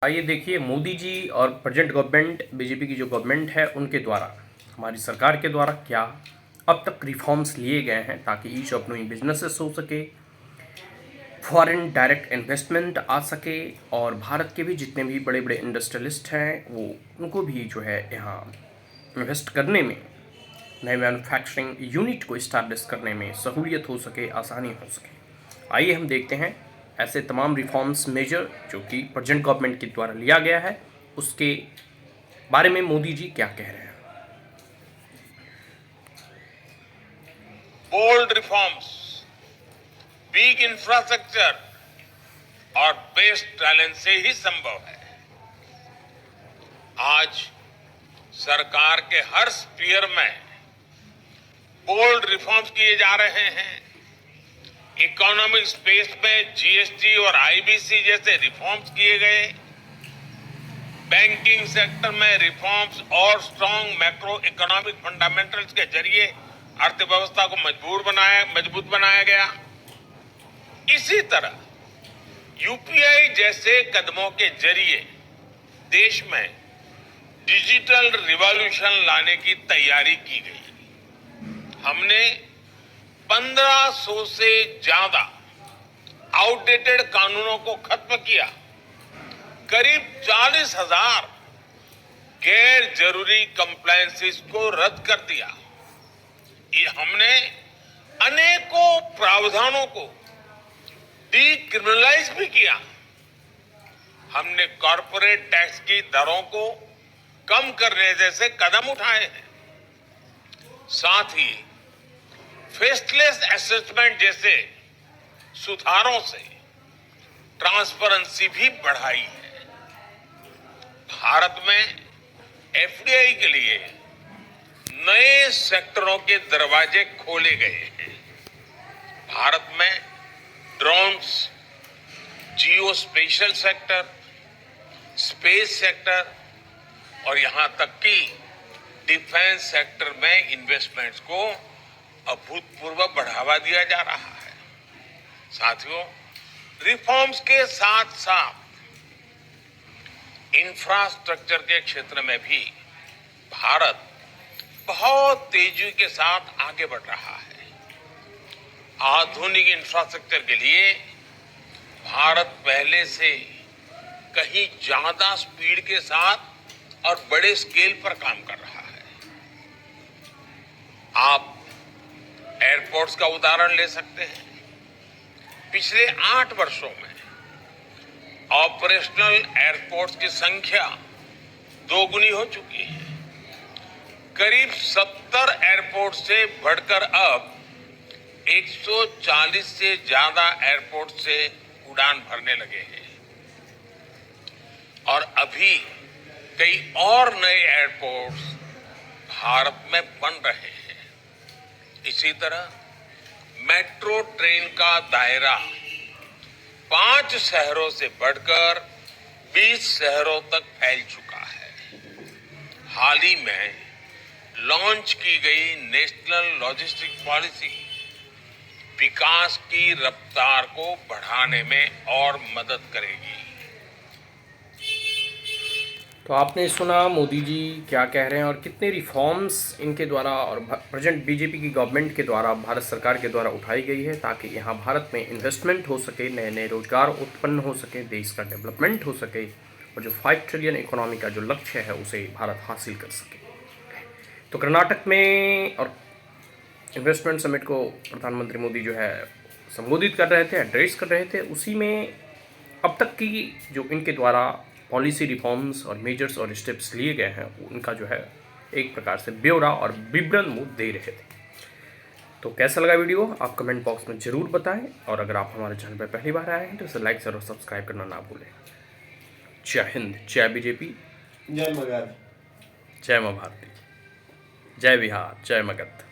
आइए देखिए, मोदी जी और प्रेजेंट गवर्नमेंट, बीजेपी की जो गवर्नमेंट है, उनके द्वारा, हमारी सरकार के द्वारा क्या अब तक रिफॉर्म्स लिए गए हैं ताकि ईज ऑफ डूइंग बिजनेसेस हो सके, फॉरेन डायरेक्ट इन्वेस्टमेंट आ सके और भारत के भी जितने भी बड़े बड़े इंडस्ट्रियलिस्ट हैं वो उनको भी जो है यहाँ इन्वेस्ट करने में, नए मैन्युफैक्चरिंग यूनिट को इस्टेब्लिश करने में सहूलियत हो सके, आसानी हो सके। आइए हम देखते हैं ऐसे तमाम रिफॉर्म्स मेजर जो कि प्रेजेंट गवर्नमेंट के द्वारा लिया गया है, उसके बारे में मोदी जी क्या कह रहे हैं। बोल्ड रिफॉर्म्स, वीक इंफ्रास्ट्रक्चर और बेस्ट टैलेंट से ही संभव है। आज सरकार के हर स्फीयर में बोल्ड रिफॉर्म्स किए जा रहे हैं। इकोनॉमिक स्पेस में जीएसटी और आईबीसी जैसे रिफॉर्म्स किए गए। बैंकिंग सेक्टर में रिफॉर्म्स और स्ट्रांग मैक्रो इकोनॉमिक फंडामेंटल्स के जरिए अर्थव्यवस्था को मजबूत बनाया गया। इसी तरह यूपीआई जैसे कदमों के जरिए देश में डिजिटल रिवॉल्यूशन लाने की तैयारी की गई। हमने 1500 से ज्यादा आउटडेटेड कानूनों को खत्म किया। करीब 40,000 गैर जरूरी कंप्लायंसेस को रद्द कर दिया। ये हमने अनेकों प्रावधानों को डीक्रिमिनलाइज भी किया। हमने कॉरपोरेट टैक्स की दरों को कम करने जैसे कदम उठाए हैं। साथ ही फेसलेस असेसमेंट जैसे सुधारों से ट्रांसपेरेंसी भी बढ़ाई है। भारत में एफडीआई के लिए नए सेक्टरों के दरवाजे खोले गए हैं। भारत में ड्रोन्स, जियो स्पेशल सेक्टर, स्पेस सेक्टर और यहां तक कि डिफेंस सेक्टर में इन्वेस्टमेंट्स को अभूतपूर्व बढ़ावा दिया जा रहा है। साथियों, रिफॉर्म्स के साथ साथ इंफ्रास्ट्रक्चर के क्षेत्र में भी भारत बहुत तेजी के साथ आगे बढ़ रहा है। आधुनिक इंफ्रास्ट्रक्चर के लिए भारत पहले से कहीं ज्यादा स्पीड के साथ और बड़े स्केल पर काम कर रहा है। आप एयरपोर्ट्स का उदाहरण ले सकते हैं। पिछले 8 वर्षों में ऑपरेशनल एयरपोर्ट्स की संख्या 2 गुनी हो चुकी है। करीब 70 एयरपोर्ट से बढ़कर अब 140 से ज्यादा एयरपोर्ट से उड़ान भरने लगे हैं और अभी कई और नए एयरपोर्ट्स भारत में बन रहे हैं। इसी तरह मेट्रो ट्रेन का दायरा 5 शहरों से बढ़कर 20 शहरों तक फैल चुका है। हाल ही में लॉन्च की गई नेशनल लॉजिस्टिक पॉलिसी विकास की रफ्तार को बढ़ाने में और मदद करेगी। तो आपने सुना मोदी जी क्या कह रहे हैं और कितने रिफॉर्म्स इनके द्वारा और प्रेजेंट बीजेपी की गवर्नमेंट के द्वारा, भारत सरकार के द्वारा उठाई गई है ताकि यहाँ भारत में इन्वेस्टमेंट हो सके, नए नए रोजगार उत्पन्न हो सके, देश का डेवलपमेंट हो सके और जो 5 ट्रिलियन इकोनॉमी का जो लक्ष्य है उसे भारत हासिल कर सके। तो कर्नाटक में और इन्वेस्टमेंट समिट को प्रधानमंत्री मोदी जो है संबोधित कर रहे थे, एड्रेस कर रहे थे, उसी में अब तक की जो इनके द्वारा पॉलिसी रिफॉर्म्स और मेजर्स और स्टेप्स लिए गए हैं उनका जो है एक प्रकार से ब्यौरा और विवरण वो दे रहे थे। तो कैसा लगा वीडियो आप कमेंट बॉक्स में ज़रूर बताएं और अगर आप हमारे चैनल पर पहली बार आए हैं तो इसे लाइक और सब्सक्राइब करना ना भूलें। जय हिंद, जय बीजेपी, जय मगध, जय मां भारती, जय बिहार, जय मगध।